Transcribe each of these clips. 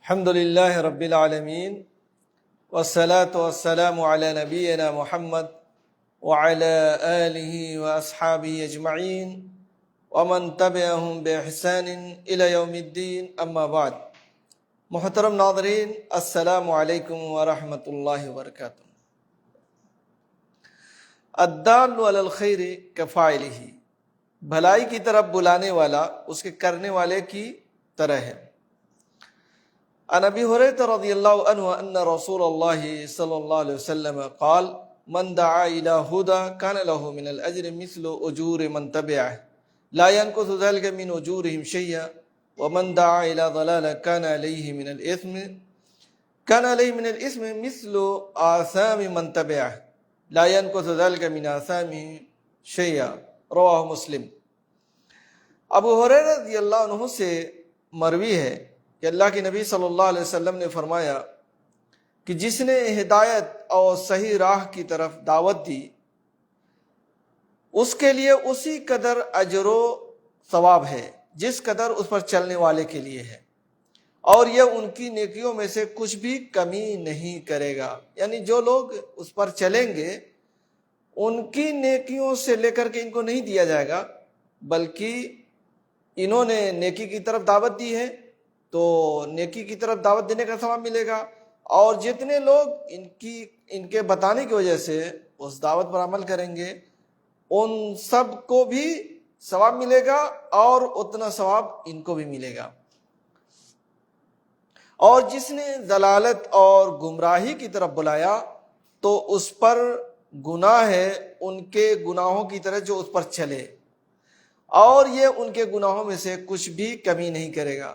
الحمد للہ رب العالمین والصلاة والسلام علی نبینا محمد وعلی آلہ واصحابہ اجمعین ومن تبعہم بإحسان الی یوم الدین اما بعد۔ محترم ناظرین، السلام علیکم ورحمۃ اللہ وبرکاتہ۔ الدال علی الخیر کفاعلہ، بھلائی کی طرف بلانے والا اس کے کرنے والے کی طرح ہے۔ عن ابی ہریرہ رضی اللہ عنہ ان رسول اللہ صلی اللہ علیہ وسلم قال من دعا الى هدى كان له من الاجر مثل اجور من تبعه لا ينقص ذلك من اجورهم شيئا ومن دعا الى ضلالة كان عليه من الاثم مثل آثام من تبعه لا ينقص ذلك من آثامه شيئا، رواہ مسلم۔ ابو ہریرہ رضی اللہ عنہ سے مروی ہے کہ اللہ کے نبی صلی اللہ علیہ وسلم نے فرمایا کہ جس نے ہدایت اور صحیح راہ کی طرف دعوت دی اس کے لیے اسی قدر اجر و ثواب ہے جس قدر اس پر چلنے والے کے لیے ہے، اور یہ ان کی نیکیوں میں سے کچھ بھی کمی نہیں کرے گا۔ یعنی جو لوگ اس پر چلیں گے ان کی نیکیوں سے لے کر کے ان کو نہیں دیا جائے گا، بلکہ انہوں نے نیکی کی طرف دعوت دی ہے تو نیکی کی طرف دعوت دینے کا ثواب ملے گا، اور جتنے لوگ ان کے بتانے کی وجہ سے اس دعوت پر عمل کریں گے ان سب کو بھی ثواب ملے گا، اور اتنا ثواب ان کو بھی ملے گا۔ اور جس نے ضلالت اور گمراہی کی طرف بلایا تو اس پر گناہ ہے ان کے گناہوں کی طرح جو اس پر چلے، اور یہ ان کے گناہوں میں سے کچھ بھی کمی نہیں کرے گا۔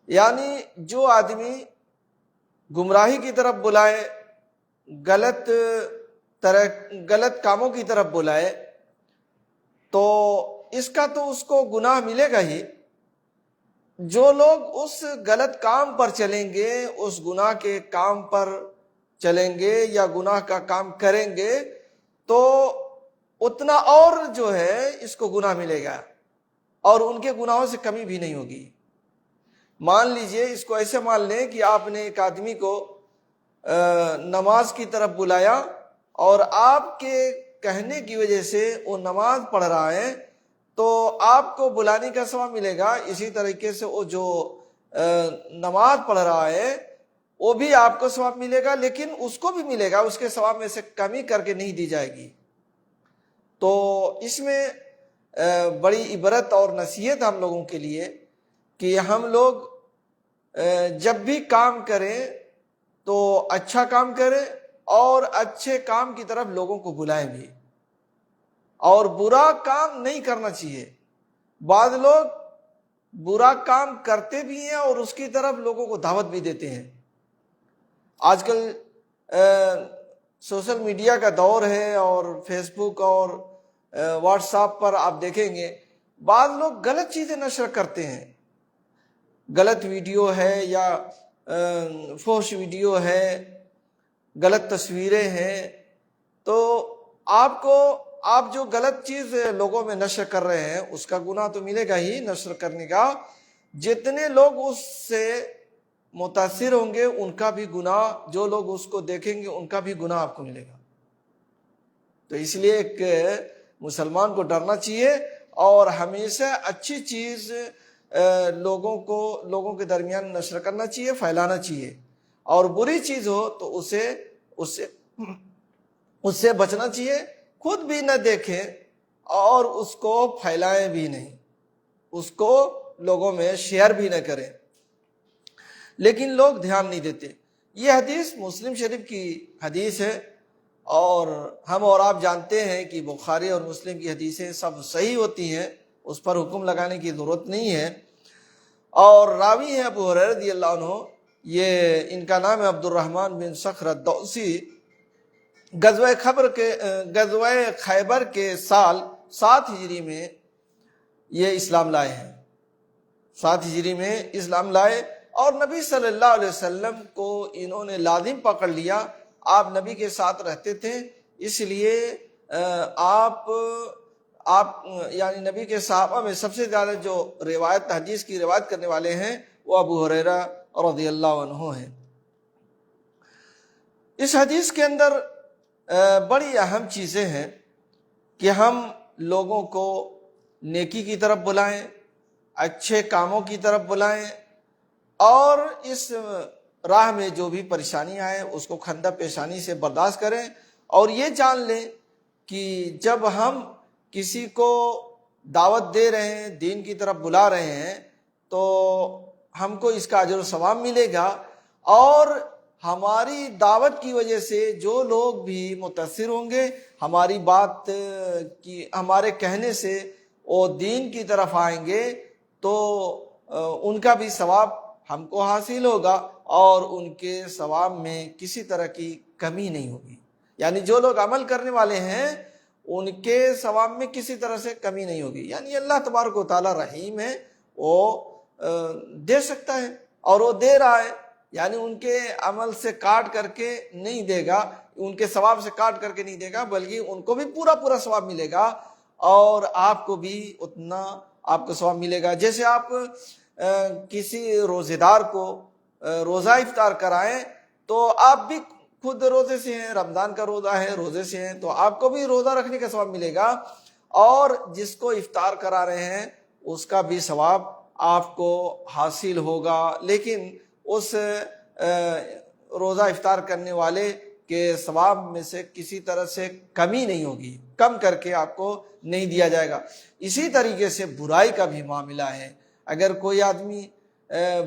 یعنی جو آدمی گمراہی کی طرف بلائے، غلط کاموں کی طرف بلائے تو اس کا تو اس کو گناہ ملے گا ہی۔ جو لوگ اس غلط کام پر چلیں گے، اس گناہ کے کام پر چلیں گے یا گناہ کا کام کریں گے تو اتنا اور جو ہے اس کو گناہ ملے گا، اور ان کے گناہوں سے کمی بھی نہیں ہوگی۔ مان لیجئے، اس کو ایسے مان لیں کہ آپ نے ایک آدمی کو نماز کی طرف بلایا اور آپ کے کہنے کی وجہ سے وہ نماز پڑھ رہا ہے تو آپ کو بلانے کا ثواب ملے گا۔ اسی طریقے سے وہ جو نماز پڑھ رہا ہے وہ بھی آپ کو ثواب ملے گا، لیکن اس کو بھی ملے گا، اس کے ثواب میں سے کمی کر کے نہیں دی جائے گی۔ تو اس میں بڑی عبرت اور نصیحت ہم لوگوں کے لیے کہ ہم لوگ جب بھی کام کریں تو اچھا کام کریں اور اچھے کام کی طرف لوگوں کو بلائیں بھی، اور برا کام نہیں کرنا چاہیے۔ بعض لوگ برا کام کرتے بھی ہیں اور اس کی طرف لوگوں کو دعوت بھی دیتے ہیں۔ آج کل سوشل میڈیا کا دور ہے، اور فیس بک اور واٹس ایپ پر آپ دیکھیں گے بعض لوگ غلط چیزیں نشر کرتے ہیں، غلط ویڈیو ہے یا فحش ویڈیو ہے، غلط تصویریں ہیں، تو آپ جو غلط چیز لوگوں میں نشر کر رہے ہیں اس کا گناہ تو ملے گا ہی نشر کرنے کا، جتنے لوگ اس سے متاثر ہوں گے ان کا بھی گناہ، جو لوگ اس کو دیکھیں گے ان کا بھی گناہ آپ کو ملے گا۔ تو اس لیے ایک مسلمان کو ڈرنا چاہیے اور ہمیشہ اچھی چیز لوگوں کے درمیان نشر کرنا چاہیے، پھیلانا چاہیے، اور بری چیز ہو تو اس سے بچنا چاہیے، خود بھی نہ دیکھیں اور اس کو پھیلائیں بھی نہیں، اس کو لوگوں میں شیئر بھی نہ کریں، لیکن لوگ دھیان نہیں دیتے۔ یہ حدیث مسلم شریف کی حدیث ہے، اور ہم اور آپ جانتے ہیں کہ بخاری اور مسلم کی حدیثیں سب صحیح ہوتی ہیں، اس پر حکم لگانے کی ضرورت نہیں ہے۔ اور راوی ہیں ابو ہریرہ رضی اللہ عنہ، یہ ان کا نام ہے عبد الرحمن بن صخر الدوسی۔ غزوہ خیبر کے سال 7 ہجری میں یہ اسلام لائے ہیں، 7 ہجری میں اسلام لائے، اور نبی صلی اللہ علیہ وسلم کو انہوں نے لازم پکڑ لیا۔ آپ نبی کے ساتھ رہتے تھے، اس لیے آپ یعنی نبی کے صحابہ میں سب سے زیادہ جو حدیث کی روایت کرنے والے ہیں وہ ابو ہریرہ رضی اللہ عنہ ہیں۔ اس حدیث کے اندر بڑی اہم چیزیں ہیں کہ ہم لوگوں کو نیکی کی طرف بلائیں، اچھے کاموں کی طرف بلائیں، اور اس راہ میں جو بھی پریشانی آئے اس کو خندہ پیشانی سے برداشت کریں، اور یہ جان لیں کہ جب ہم کسی کو دعوت دے رہے ہیں، دین کی طرف بلا رہے ہیں، تو ہم کو اس کا اجر و ثواب ملے گا، اور ہماری دعوت کی وجہ سے جو لوگ بھی متاثر ہوں گے، ہماری بات کی، ہمارے کہنے سے وہ دین کی طرف آئیں گے، تو ان کا بھی ثواب ہم کو حاصل ہوگا، اور ان کے ثواب میں کسی طرح کی کمی نہیں ہوگی۔ یعنی جو لوگ عمل کرنے والے ہیں ان کے ثواب میں کسی طرح سے کمی نہیں ہوگی۔ یعنی اللہ تبارک و تعالی رحیم ہے، وہ دے سکتا ہے، اور وہ دے رہا ہے۔ یعنی ان کے عمل سے کاٹ کر کے نہیں دے گا، ان کے ثواب سے کاٹ کر کے نہیں دے گا، بلکہ ان کو بھی پورا پورا ثواب ملے گا، اور آپ کو بھی اتنا آپ کو ثواب ملے گا۔ جیسے آپ کسی روزے دار کو روزہ افطار کرائیں، تو آپ بھی خود روزے سے ہیں، رمضان کا روزہ ہے، روزے سے ہیں، تو آپ کو بھی روزہ رکھنے کا ثواب ملے گا، اور جس کو افطار کرا رہے ہیں اس کا بھی ثواب آپ کو حاصل ہوگا، لیکن اس روزہ افطار کرنے والے کے ثواب میں سے کسی طرح سے کمی نہیں ہوگی، کم کر کے آپ کو نہیں دیا جائے گا۔ اسی طریقے سے برائی کا بھی معاملہ ہے۔ اگر کوئی آدمی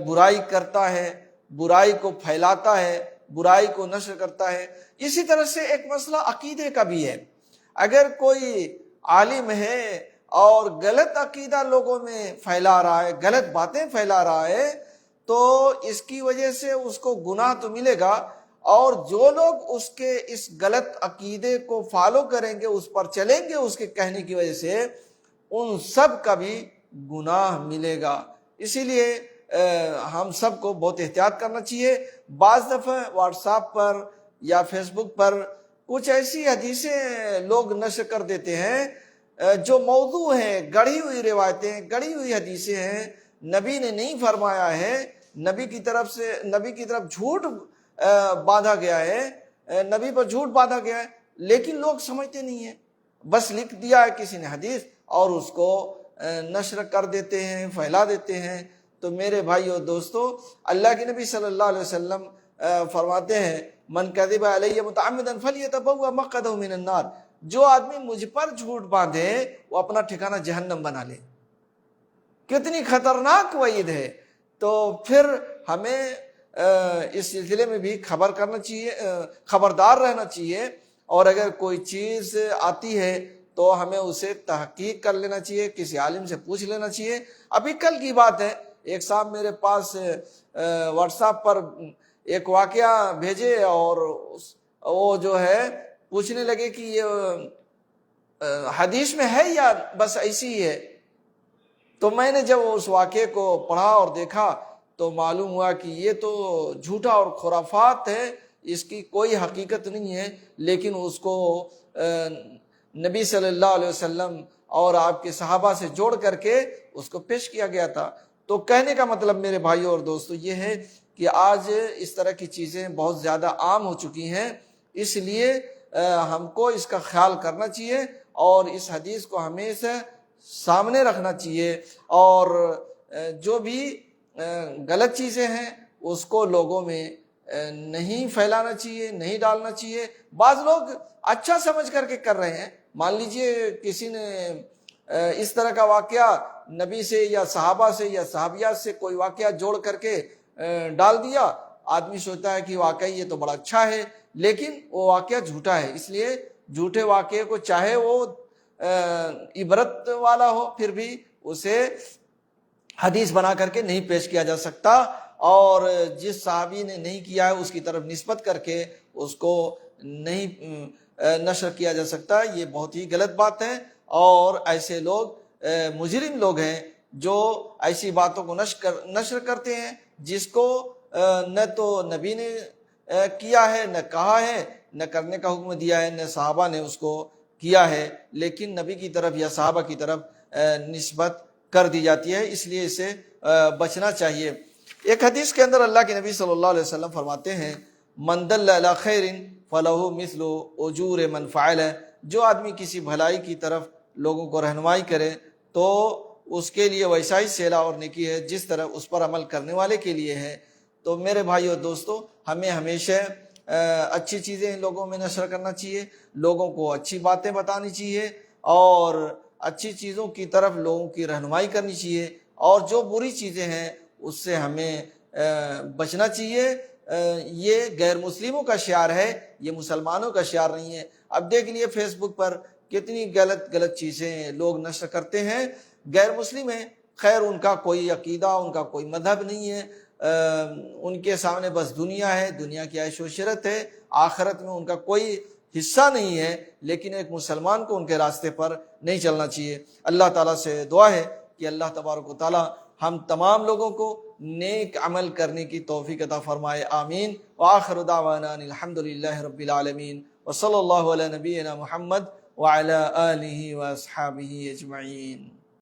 برائی کرتا ہے، برائی کو پھیلاتا ہے، برائی کو نشر کرتا ہے، اسی طرح سے ایک مسئلہ عقیدے کا بھی ہے۔ اگر کوئی عالم ہے اور غلط عقیدہ لوگوں میں پھیلا رہا ہے، غلط باتیں پھیلا رہا ہے، تو اس کی وجہ سے اس کو گناہ تو ملے گا، اور جو لوگ اس کے اس غلط عقیدے کو فالو کریں گے، اس پر چلیں گے اس کے کہنے کی وجہ سے، ان سب کا بھی گناہ ملے گا۔ اسی لیے ہم سب کو بہت احتیاط کرنا چاہیے۔ بعض دفعہ واٹس ایپ پر یا فیس بک پر کچھ ایسی حدیثیں لوگ نشر کر دیتے ہیں جو موضوع ہیں، گڑھی ہوئی روایتیں، گڑھی ہوئی حدیثیں ہیں، نبی نے نہیں فرمایا ہے، نبی کی طرف جھوٹ باندھا گیا ہے، نبی پر جھوٹ باندھا گیا ہے، لیکن لوگ سمجھتے نہیں ہیں، بس لکھ دیا ہے کسی نے حدیث اور اس کو نشر کر دیتے ہیں، پھیلا دیتے ہیں۔ تو میرے بھائی اور دوستو، اللہ کے نبی صلی اللہ علیہ وسلم فرماتے ہیں، من کذب علی متعمدا فلیتبوأ مقعدہ من النار، جو آدمی مجھ پر جھوٹ باندھے وہ اپنا ٹھکانہ جہنم بنا لے۔ کتنی خطرناک وعید ہے۔ تو پھر ہمیں اس سلسلے میں بھی خبردار رہنا چاہیے، اور اگر کوئی چیز آتی ہے تو ہمیں اسے تحقیق کر لینا چاہیے، کسی عالم سے پوچھ لینا چاہیے۔ ابھی کل کی بات ہے، ایک صاحب میرے پاس واٹس ایپ پر ایک واقعہ بھیجے، اور وہ جو ہے پوچھنے لگے کہ یہ حدیث میں ہے یا بس ایسی ہی ہے۔ تو میں نے جب اس واقعے کو پڑھا اور دیکھا تو معلوم ہوا کہ یہ تو جھوٹا اور خرافات ہے، اس کی کوئی حقیقت نہیں ہے، لیکن اس کو نبی صلی اللہ علیہ وسلم اور آپ کے صحابہ سے جوڑ کر کے اس کو پیش کیا گیا تھا۔ تو کہنے کا مطلب میرے بھائیوں اور دوستو یہ ہے کہ آج اس طرح کی چیزیں بہت زیادہ عام ہو چکی ہیں، اس لیے ہم کو اس کا خیال کرنا چاہیے، اور اس حدیث کو ہمیشہ سامنے رکھنا چاہیے، اور جو بھی غلط چیزیں ہیں اس کو لوگوں میں نہیں پھیلانا چاہیے، نہیں ڈالنا چاہیے۔ بعض لوگ اچھا سمجھ کر کے کر رہے ہیں، مان لیجئے کسی نے اس طرح کا واقعہ نبی سے یا صحابہ سے یا صحابیات سے کوئی واقعہ جوڑ کر کے ڈال دیا، آدمی سوچتا ہے کہ واقعی یہ تو بڑا اچھا ہے، لیکن وہ واقعہ جھوٹا ہے۔ اس لیے جھوٹے واقعے کو چاہے وہ عبرت والا ہو، پھر بھی اسے حدیث بنا کر کے نہیں پیش کیا جا سکتا، اور جس صحابی نے نہیں کیا ہے اس کی طرف نسبت کر کے اس کو نہیں نشر کیا جا سکتا۔ یہ بہت ہی غلط بات ہے، اور ایسے لوگ مجرم لوگ ہیں جو ایسی باتوں کو نشر کرتے ہیں جس کو نہ تو نبی نے کیا ہے، نہ کہا ہے، نہ کرنے کا حکم دیا ہے، نہ صحابہ نے اس کو کیا ہے، لیکن نبی کی طرف یا صحابہ کی طرف نسبت کر دی جاتی ہے۔ اس لیے اسے بچنا چاہیے۔ ایک حدیث کے اندر اللہ کے نبی صلی اللہ علیہ وسلم فرماتے ہیں من دل علی خیر فلہ مثل اجور من فعل، جو آدمی کسی بھلائی کی طرف لوگوں کو رہنمائی کرے تو اس کے لیے ویسا ہی صلہ اور نیکی ہے جس طرح اس پر عمل کرنے والے کے لیے ہے۔ تو میرے بھائی اور دوستو، ہمیں ہمیشہ اچھی چیزیں لوگوں میں نشر کرنا چاہیے، لوگوں کو اچھی باتیں بتانی چاہیے اور اچھی چیزوں کی طرف لوگوں کی رہنمائی کرنی چاہیے، اور جو بری چیزیں ہیں اس سے ہمیں بچنا چاہیے۔ یہ غیر مسلموں کا شعار ہے، یہ مسلمانوں کا شعار نہیں ہے۔ اب دیکھ لیے فیس بک پر کتنی غلط چیزیں لوگ نشر کرتے ہیں، غیر مسلم ہیں، خیر ان کا کوئی عقیدہ، ان کا کوئی مذہب نہیں ہے، ان کے سامنے بس دنیا ہے، دنیا کی عیش و عشرت ہے، آخرت میں ان کا کوئی حصہ نہیں ہے، لیکن ایک مسلمان کو ان کے راستے پر نہیں چلنا چاہیے۔ اللہ تعالیٰ سے دعا ہے کہ اللہ تبارک و تعالیٰ ہم تمام لوگوں کو نیک عمل کرنے کی توفیق عطا فرمائے، آمین۔ وآخر دعوانا الحمدللہ رب العالمین، وصلی اللہ علی نبینا محمد وعلی آلہ واصحابہ اجمعین۔